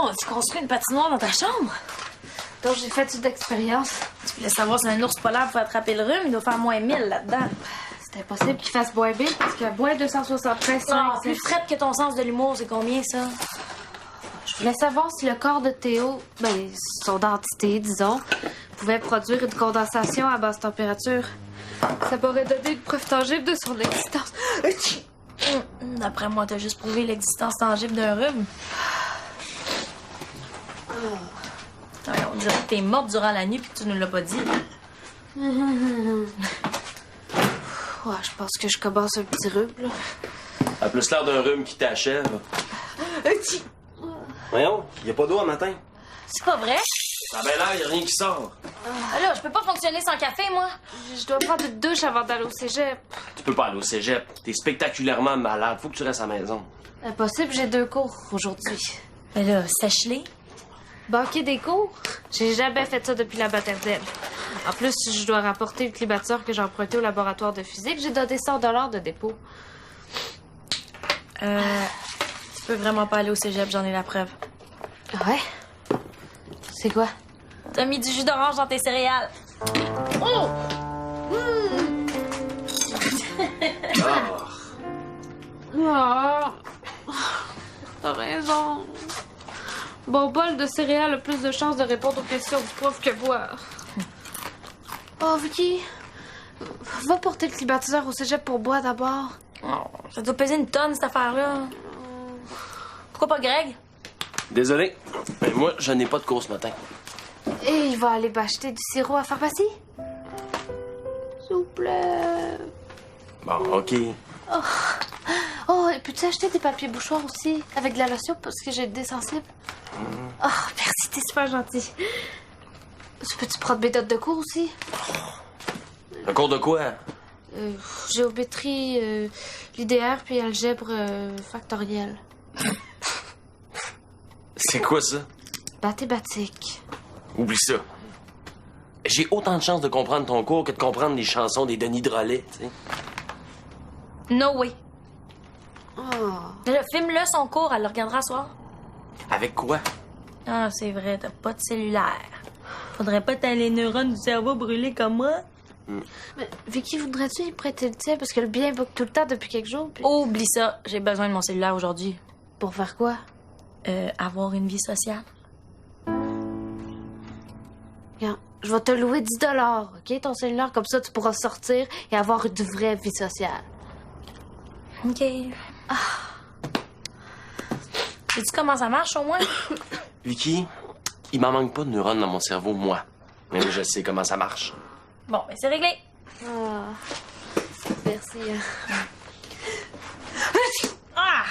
Bon, tu construis une patinoire dans ta chambre? Donc, j'ai fait toute d'expérience. Tu voulais savoir si un ours polaire pouvait attraper le rhume, il doit faire moins 1000 là-dedans. C'est impossible qu'il fasse boire B parce que boire 273, Non, plus frette que ton sens de l'humour, c'est combien ça? Je voulais savoir si le corps de Théo, son dentité, disons, pouvait produire une condensation à basse température. Ça m'aurait donné une preuve tangible de son existence. D'après moi, t'as juste prouvé l'existence tangible d'un rhume. Ouais, on dirait que t'es morte durant la nuit puis que tu nous l'as pas dit. Ouais, je pense que je commence un petit rhume, là. A plus l'air d'un rhume qui t'achève. Voyons, y a pas d'eau un matin. C'est pas vrai? Ah ben là, y a rien qui sort. Ah là, je peux pas fonctionner sans café, moi. Je dois prendre une douche avant d'aller au cégep. Tu peux pas aller au cégep. T'es spectaculairement malade. Faut que tu restes à la maison. Impossible, j'ai 2 cours aujourd'hui. Mais là, sèche-les. Banquer des cours? J'ai jamais fait ça depuis la maternelle. En plus, je dois rapporter le climatiseur que j'ai emprunté au laboratoire de physique. J'ai donné 100 $ de dépôt. Tu peux vraiment pas aller au cégep, j'en ai la preuve. Ouais? C'est quoi? T'as mis du jus d'orange dans tes céréales. Oh! T'as raison. Bon bol de céréales a plus de chances de répondre aux questions du prof que boire. Oh, Vicky, va porter le climatiseur au cégep pour boire d'abord. Oh, ça doit peser une tonne, cette affaire-là. Pourquoi pas Greg? Désolé, mais moi, je n'ai pas de cours ce matin. Et il va aller m'acheter du sirop à la pharmacie? S'il vous plaît. Bon, OK. Oh, et peux-tu acheter des papiers bouchoirs aussi? Avec de la lotion parce que j'ai le nez sensible. Oh, merci, t'es super gentil. Peux-tu prendre mes notes de cours aussi? Un cours de quoi? Géométrie linéaire puis algèbre factorielle. C'est quoi ça? Mathématiques. Oublie ça. J'ai autant de chances de comprendre ton cours que de comprendre les chansons des Denis Drolet, tu sais. No way. Oh. Mais là, filme-le son cours, elle le regardera ce soir. Avec quoi? Ah, c'est vrai, t'as pas de cellulaire. Faudrait pas t'aller les neurones du cerveau brûlés comme moi. Mais Vicky, voudrais-tu y prêter le tien? Parce que le bien boucle tout le temps depuis quelques jours. Puis... Oublie ça, j'ai besoin de mon cellulaire aujourd'hui. Pour faire quoi? Avoir une vie sociale. Regarde, je vais te louer 10 $, OK, ton cellulaire? Comme ça, tu pourras sortir et avoir une vraie vie sociale. OK. Sais-tu comment ça marche, au moins? Vicky, il m'en manque pas de neurones dans mon cerveau, moi. Mais moi, je sais comment ça marche. Bon, ben c'est réglé. Ah. Merci. Ah!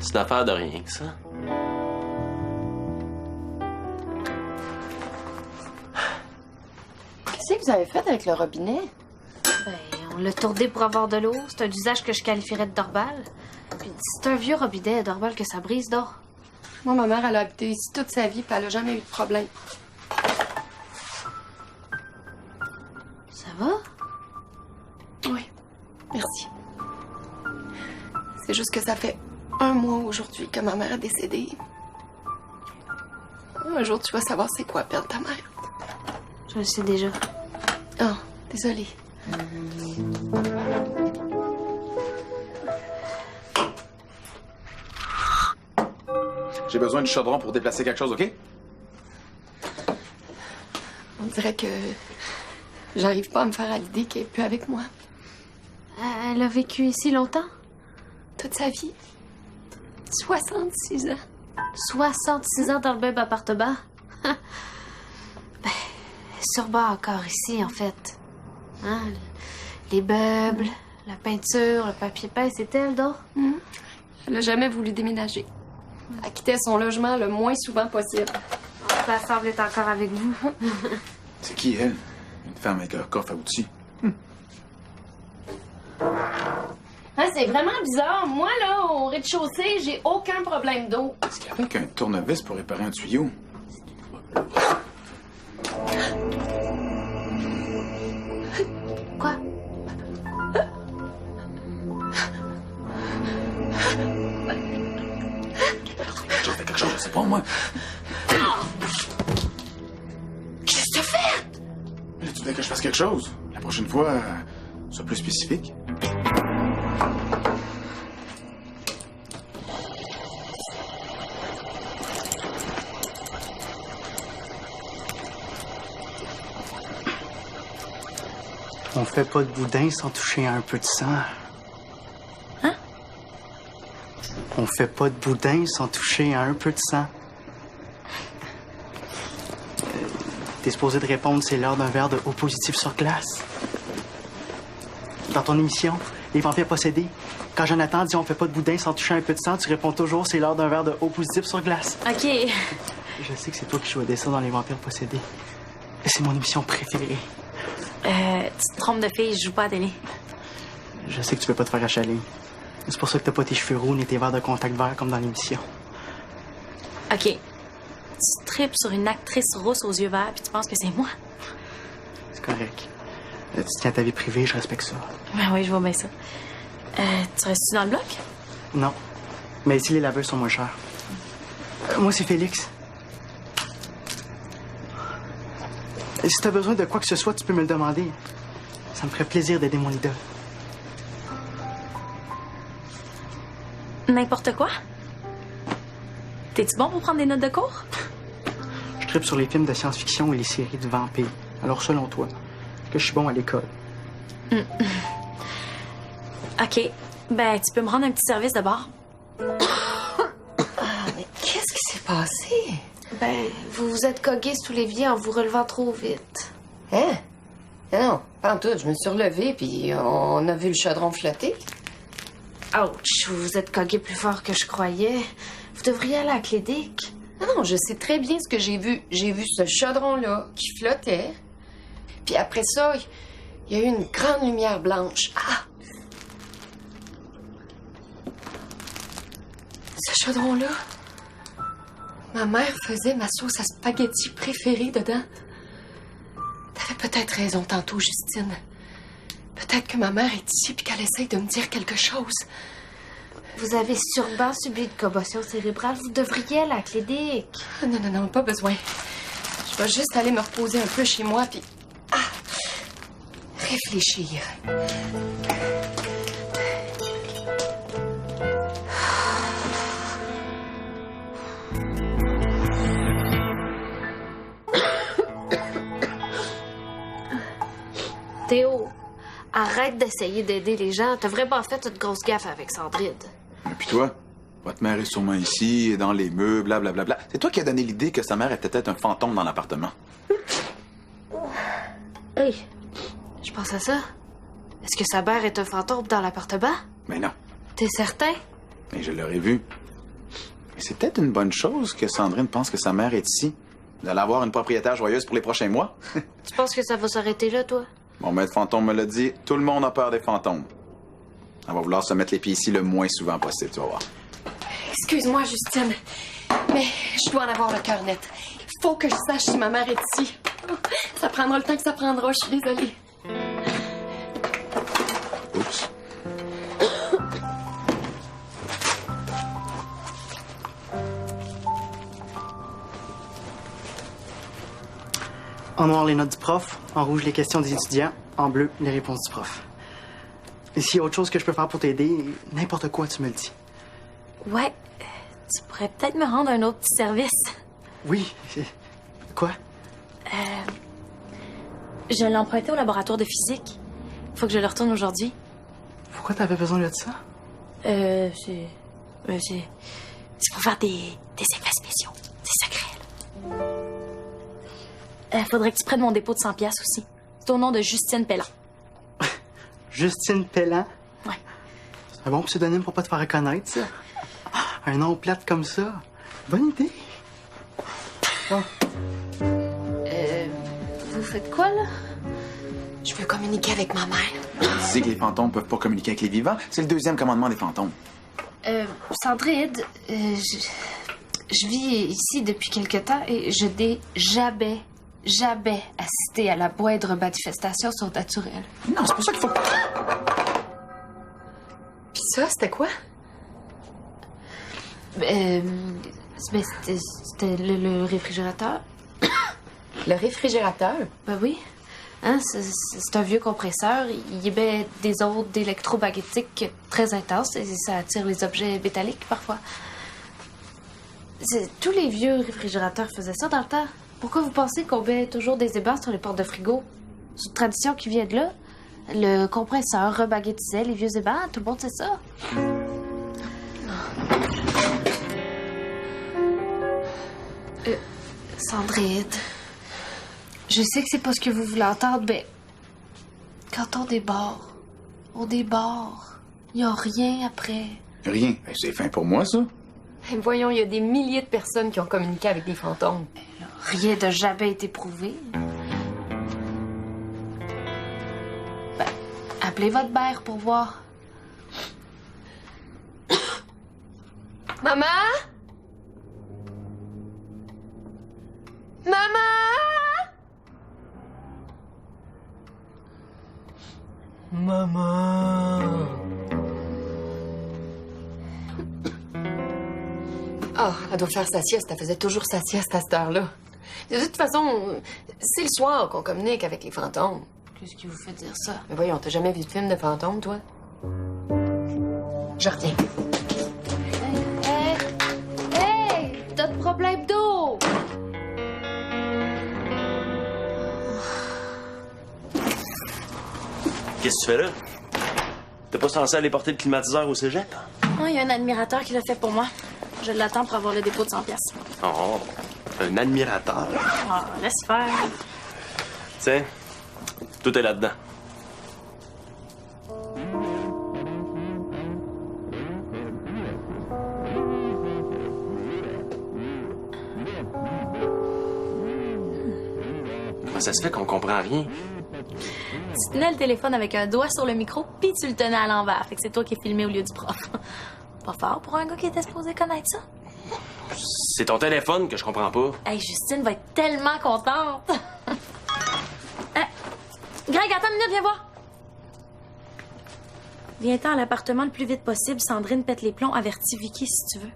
C'est une affaire de rien que ça. Qu'est-ce que vous avez fait avec le robinet? On l'a tourné pour avoir de l'eau. C'est un usage que je qualifierais de normal. Puis c'est un vieux robinet, normal que ça brise, non? Moi, ma mère, elle a habité ici toute sa vie, puis elle a jamais eu de problème. Ça va? Oui, merci. C'est juste que ça fait 1 mois aujourd'hui que ma mère est décédée. Un jour, tu vas savoir c'est quoi perdre ta mère. Je le sais déjà. Oh, désolée. J'ai besoin du chaudron pour déplacer quelque chose, OK? On dirait que j'arrive pas à me faire à l'idée qu'elle est plus avec moi. Elle a vécu ici longtemps? Toute sa vie. 66 ans. 66 ans dans le même appartement? Ben, sûrement encore ici, en fait. Hein? Les meubles, la peinture, le papier peint, c'est elle, non? Elle a jamais voulu déménager. Elle quittait son logement le moins souvent possible. Ça semble être encore avec vous. C'est qui, elle? Une femme avec un coffre à outils. Hein, c'est vraiment bizarre. Moi, là, au rez-de-chaussée, j'ai aucun problème d'eau. Est-ce qu'il y avait qu'un tournevis pour réparer un tuyau? Quoi? Fais quelque chose, je sais pas, moi. Qu'est-ce que tu fais? Mais tu voulais que je fasse quelque chose? La prochaine fois, sois plus spécifique. On fait pas de boudin sans toucher à un peu de sang. Hein? On fait pas de boudin sans toucher à un peu de sang. T'es supposé de répondre, c'est l'heure d'un verre de eau positive sur glace. Dans ton émission, Les vampires possédés, quand Jonathan dit on fait pas de boudin sans toucher un peu de sang, tu réponds toujours, c'est l'heure d'un verre de eau positive sur glace. OK. Je sais que c'est toi qui jouais ça dans Les vampires possédés. C'est mon émission préférée. Tu te trompes de fille, je joue pas à la télé. Je sais que tu peux pas te faire achaler. C'est pour ça que t'as pas tes cheveux roux ni tes verres de contact vert comme dans l'émission. OK. Tu tripes sur une actrice rousse aux yeux verts puis tu penses que c'est moi? C'est correct. Tu tiens à ta vie privée, je respecte ça. Ben oui, je vois bien ça. Tu restes-tu dans le bloc? Non. Mais ici, les laveurs sont moins chers. Moi, c'est Félix. Si t'as besoin de quoi que ce soit, tu peux me le demander. Ça me ferait plaisir d'aider mon idole. N'importe quoi? T'es-tu bon pour prendre des notes de cours? Je tripe sur les films de science-fiction et les séries de vampires. Alors, selon toi, que je suis bon à l'école? OK. Ben, tu peux me rendre un petit service d'abord? Mais qu'est-ce qui s'est passé? Ben, vous vous êtes cogué sous l'évier en vous relevant trop vite. Hein? Non, pas en tout. Je me suis relevée, puis on a vu le chaudron flotter. Ouch, vous vous êtes cogué plus fort que je croyais. Vous devriez aller à Clédic. Non, je sais très bien ce que j'ai vu. J'ai vu ce chaudron-là qui flottait. Puis après ça, il y a eu une grande lumière blanche. Ah! Ce chaudron-là, ma mère faisait ma sauce à spaghetti préférée dedans. T'avais peut-être raison tantôt, Justine. Peut-être que ma mère est ici puis qu'elle essaye de me dire quelque chose. Vous avez sûrement subi une commotion cérébrale. Vous devriez aller à Clédic. Ah, non, non, non, pas besoin. Je vais juste aller me reposer un peu chez moi puis... réfléchir. Théo, arrête d'essayer d'aider les gens. T'as vraiment fait une grosse gaffe avec Sandrine. Et puis toi? Votre mère est sûrement ici, dans les meubles, blablabla. C'est toi qui as donné l'idée que sa mère était peut-être un fantôme dans l'appartement. Hey, je pense à ça. Est-ce que sa mère est un fantôme dans l'appartement? Mais non. T'es certain? Mais je l'aurais vu. Et c'est peut-être une bonne chose que Sandrine pense que sa mère est ici. D'aller avoir une propriétaire joyeuse pour les prochains mois. Tu penses que ça va s'arrêter là, toi? Mon maître fantôme me l'a dit, tout le monde a peur des fantômes. Elle va vouloir se mettre les pieds ici le moins souvent possible, tu vas voir. Excuse-moi, Justine, mais je dois en avoir le cœur net. Il faut que je sache si ma mère est ici. Ça prendra le temps que ça prendra, je suis désolée. Oups. En noir, les notes du prof. En rouge, les questions des étudiants. En bleu, les réponses du prof. Et s'il y a autre chose que je peux faire pour t'aider, n'importe quoi, tu me le dis. Ouais. Tu pourrais peut-être me rendre un autre petit service. Oui. Quoi? Je l'ai emprunté au laboratoire de physique. Faut que je le retourne aujourd'hui. Pourquoi t'avais besoin de ça? C'est pour faire des effets spéciaux. C'est secret, là. Faudrait que tu prennes mon dépôt de 100$ aussi. C'est au nom de Justine Pellan. Justine Pellan? Ouais. C'est un bon pseudonyme pour pas te faire reconnaître, ça. Un nom plate comme ça. Bonne idée. Oh. Vous faites quoi, là? Je veux communiquer avec ma mère. Tu disais que les fantômes peuvent pas communiquer avec les vivants. C'est le deuxième commandement des fantômes. Sandrine, Je vis ici depuis quelque temps et je n'ai jamais assisté à la moindre manifestation surnaturelle. Non, c'est pas ça qu'il faut... Puis ça, c'était quoi? C'était le réfrigérateur. Le réfrigérateur? Ben oui. Hein, c'est un vieux compresseur. Il émet des ondes électromagnétiques très intenses et ça attire les objets métalliques parfois. Tous les vieux réfrigérateurs faisaient ça dans le temps. Pourquoi vous pensez qu'on met toujours des ébats sur les portes de frigo? C'est une tradition qui vient de là. Le compresseur remagnétisait les vieux ébats. Tout le monde sait ça. Sandrine, je sais que c'est pas ce que vous voulez entendre, mais quand on déborde. Il n'y a rien après. Rien. Ben, c'est fin pour moi, ça. Voyons, il y a des milliers de personnes qui ont communiqué avec des fantômes. Rien n'a jamais été prouvé. Ben, appelez votre mère pour voir. Maman? Maman? Ah, elle doit faire sa sieste. Elle faisait toujours sa sieste à cette heure-là. De toute façon, c'est le soir qu'on communique avec les fantômes. Qu'est-ce qui vous fait dire ça? Mais voyons, t'as jamais vu de film de fantômes, toi? Je reviens. Hey! T'as de problème d'eau! Qu'est-ce que tu fais là? T'es pas censé aller porter le climatiseur au cégep? Oh, il y a un admirateur qui l'a fait pour moi. Je l'attends pour avoir le dépôt de 100$. Oh, un admirateur. Ah, laisse faire. Tiens, tout est là-dedans. Comment ça se fait qu'on comprend rien? Tu tenais le téléphone avec un doigt sur le micro, puis tu le tenais à l'envers. Fait que c'est toi qui es filmé au lieu du prof. Pas fort pour un gars qui était supposé connaître ça. C'est ton téléphone que je comprends pas. Hey, Justine va être tellement contente. Greg, attends une minute, viens voir. Viens-t'en à l'appartement le plus vite possible. Sandrine pète les plombs. Avertis Vicky si tu veux.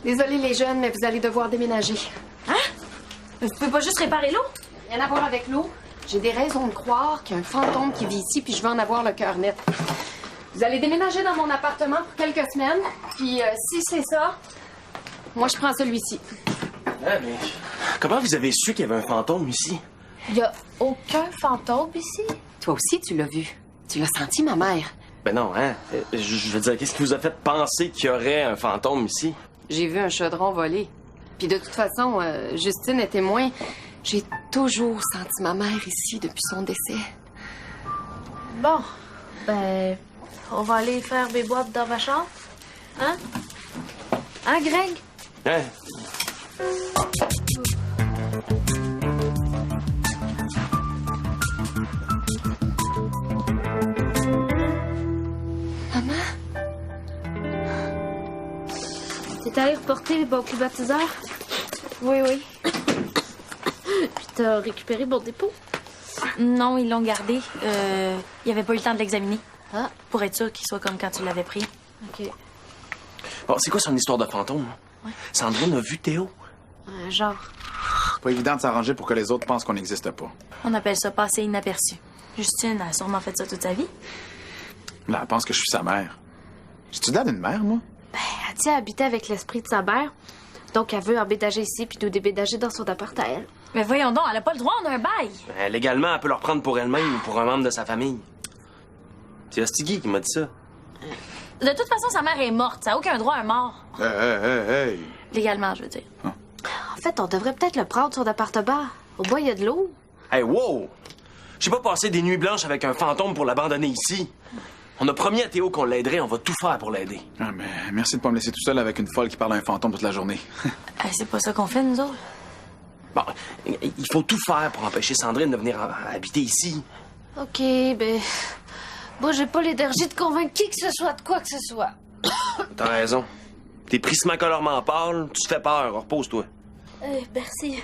Désolée, les jeunes, mais vous allez devoir déménager. Hein? Mais vous pouvez pas juste réparer l'eau? Rien à voir avec l'eau. J'ai des raisons de croire qu'il y a un fantôme qui vit ici, puis je vais en avoir le cœur net. Vous allez déménager dans mon appartement pour quelques semaines, puis si c'est ça, moi je prends celui-ci. Ah, mais comment vous avez su qu'il y avait un fantôme ici? Il y a aucun fantôme ici? Toi aussi, tu l'as vu. Tu l'as senti, ma mère. Ben non, hein? Je veux dire, qu'est-ce qui vous a fait penser qu'il y aurait un fantôme ici? J'ai vu un chaudron voler. Puis de toute façon, Justine est témoin. J'ai toujours senti ma mère ici depuis son décès. Bon, ben, on va aller faire des boîtes dans ma chambre. Hein? Hein, Greg? Hein? T'es allé reporter mon climatiseur? Oui. Puis t'as récupéré mon dépôt? Non, ils l'ont gardé. Il avait pas eu le temps de l'examiner. Ah. Pour être sûr qu'il soit comme quand tu l'avais pris. OK. Bon, c'est quoi son histoire de fantôme? Ouais. Sandrine a vu Théo? Genre. Pas évident de s'arranger pour que les autres pensent qu'on n'existe pas. On appelle ça passer inaperçu. Justine a sûrement fait ça toute sa vie. Là, elle pense que je suis sa mère. J'ai-tu l'air d'une mère, moi? Ben, elle tient à habiter avec l'esprit de sa mère. Donc, elle veut emménager ici puis nous déménager dans son appart à elle. Mais voyons donc, elle a pas le droit, on a un bail. Ben, légalement, elle peut le reprendre pour elle-même ou pour un membre de sa famille. C'est Hostigui qui m'a dit ça. De toute façon, sa mère est morte. Ça n'a aucun droit à un mort. Hey. Légalement, je veux dire. En fait, on devrait peut-être le prendre, son appartement. Au moins, il y a de l'eau. Hey, wow! J'ai pas passé des nuits blanches avec un fantôme pour l'abandonner ici. On a promis à Théo qu'on l'aiderait, on va tout faire pour l'aider. Ah, mais merci de pas me laisser tout seul avec une folle qui parle à un fantôme toute la journée. C'est pas ça qu'on fait, nous autres. Bon, il faut tout faire pour empêcher Sandrine de venir habiter ici. OK, ben... Moi, j'ai pas l'énergie de convaincre qui que ce soit de quoi que ce soit. T'as raison. T'es prismacolorement pâle, tu te fais peur. Repose-toi. Merci.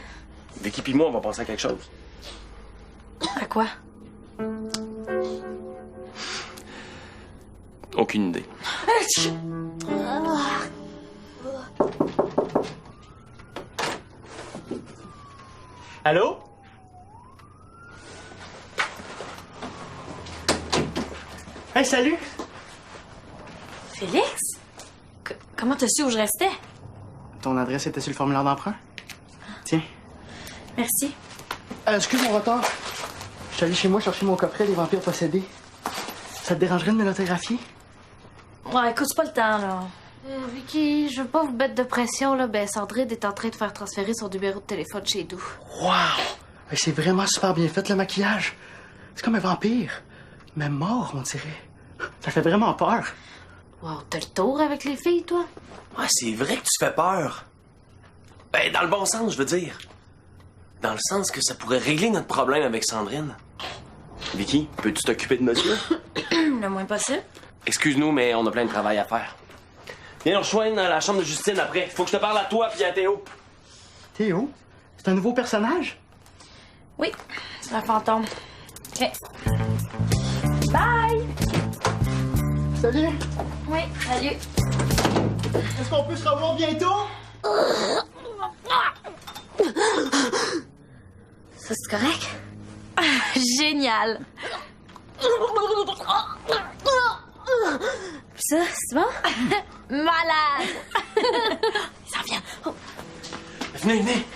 Vicky pis moi, on va penser à quelque chose. À quoi? Aucune idée. Allô? Hey, salut! Félix? Comment t'as su où je restais? Ton adresse était sur le formulaire d'emprunt? Tiens. Merci. Excuse mon retard. Je suis allé chez moi chercher mon coffret des vampires possédés. Ça te dérangerait de me l'autographier? Ouais, écoute, c'est pas le temps, là. Vicky, je veux pas vous mettre de pression, là. Ben, Sandrine est en train de faire transférer son numéro de téléphone chez nous. Wow! Hey, c'est vraiment super bien fait, le maquillage. C'est comme un vampire. Même mort, on dirait. Ça fait vraiment peur. Wow, t'as le tour avec les filles, toi? Ouais, c'est vrai que tu fais peur. Ben, dans le bon sens, je veux dire. Dans le sens que ça pourrait régler notre problème avec Sandrine. Vicky, peux-tu t'occuper de monsieur? Le moins possible. Excuse-nous, mais on a plein de travail à faire. Viens nous rejoindre dans la chambre de Justine après. Faut que je te parle à toi puis à Théo. Théo? C'est un nouveau personnage? Oui, c'est un fantôme. OK. Bye! Salut! Oui, salut. Est-ce qu'on peut se revoir bientôt? Ça, c'est correct? Génial! Ça, c'est bon? Malade! Ils s'en viennent. Oh. Venez, venez.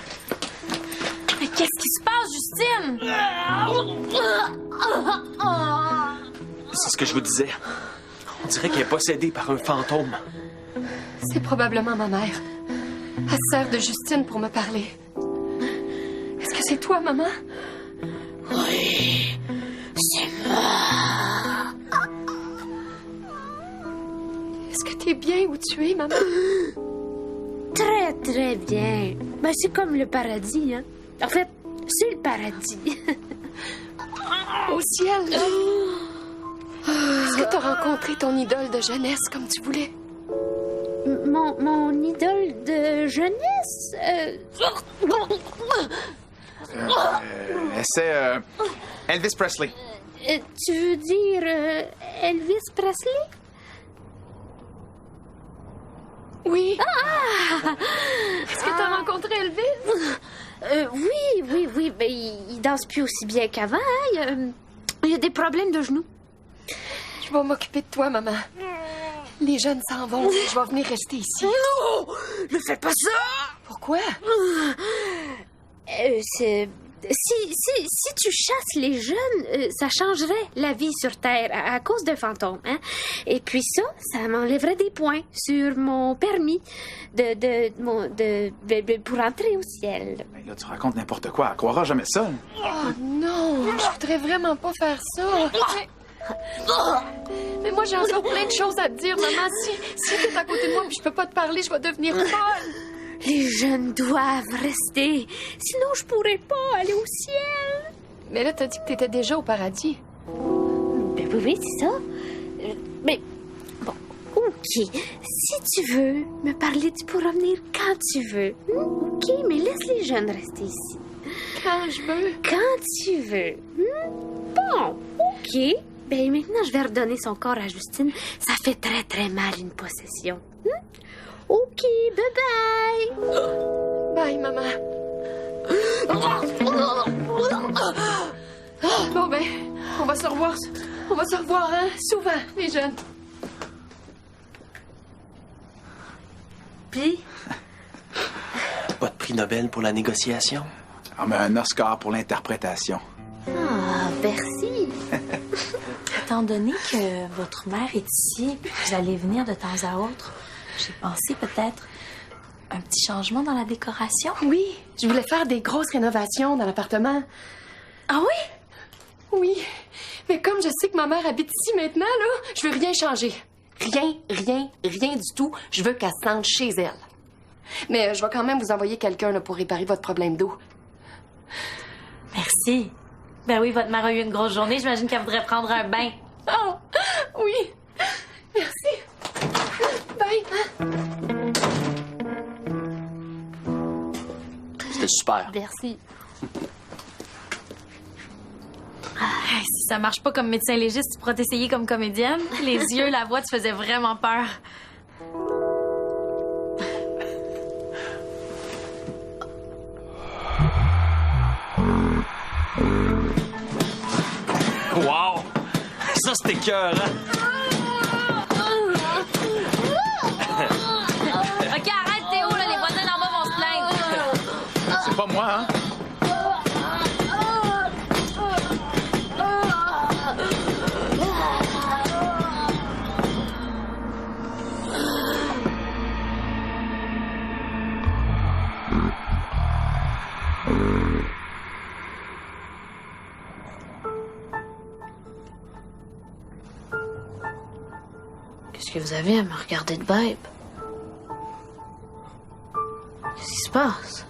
Mais qu'est-ce qui se passe, Justine? C'est ce que je vous disais. On dirait qu'elle est possédée par un fantôme. C'est probablement ma mère. Elle sert de Justine pour me parler. Est-ce que c'est toi, maman? Oui, c'est moi. Est-ce que t'es bien où tu es, maman? Très, très bien. Ben, c'est comme le paradis, hein. En fait, c'est le paradis. Au ciel, là? Est-ce que t'as rencontré ton idole de jeunesse comme tu voulais? Mon idole de jeunesse? C'est Elvis Presley. Tu veux dire Elvis Presley? Oui. Est-ce que t'as rencontré Elvis? Oui. Ben, il danse plus aussi bien qu'avant, hein. Il y a des problèmes de genoux. Je vais m'occuper de toi, maman. Les jeunes s'en vont. Je vais venir rester ici. Non! Ne fais pas ça! Pourquoi? Si tu chasses les jeunes, ça changerait la vie sur Terre à cause de fantômes, hein? Et puis ça m'enlèverait des points sur mon permis pour entrer au ciel. Ben là, tu racontes n'importe quoi. Elle croira jamais ça. Oh non! Je voudrais vraiment pas faire ça. Mais moi, j'ai encore plein de choses à te dire, maman. Si t'es à côté de moi puis je peux pas te parler, je vais devenir folle. Les jeunes doivent rester. Sinon, je pourrais pas aller au ciel. Mais là, t'as dit que t'étais déjà au paradis. Ben oui, c'est ça. Mais, bon, OK. Si tu veux me parler, tu pourras venir quand tu veux. OK, mais laisse les jeunes rester ici. Quand je veux. Quand tu veux. Bon, OK. Ben maintenant, je vais redonner son corps à Justine. Ça fait très, très mal, une possession. OK, bye-bye. Bye, maman. Bon, ben, on va se revoir. On va se revoir, hein, souvent, les jeunes. Puis, Pas de prix Nobel pour la négociation? Ah, mais un Oscar pour l'interprétation. Ah, merci. étant donné que votre mère est ici, puis que vous allez venir de temps à autre, j'ai pensé peut-être un petit changement dans la décoration. Oui, je voulais faire des grosses rénovations dans l'appartement. Ah oui? Oui, mais comme je sais que ma mère habite ici maintenant, là, je veux rien changer. Rien du tout. Je veux qu'elle se sente chez elle. Mais je vais quand même vous envoyer quelqu'un là, pour réparer votre problème d'eau. Merci. Ben oui, votre mère a eu une grosse journée. J'imagine qu'elle voudrait prendre un bain. Oh, oui. Merci. Bye. C'était super. Merci. Si ça marche pas comme médecin légiste, tu pourras t'essayer comme comédienne. Les yeux, la voix, tu faisais vraiment peur. Wow! Ça, c'était cœur, hein? OK, arrête, Théo, là, les voisins d'en bas vont se plaindre. C'est pas moi, hein? Qu'est-ce que vous avez à me regarder de bête? Qu'est-ce qui se passe?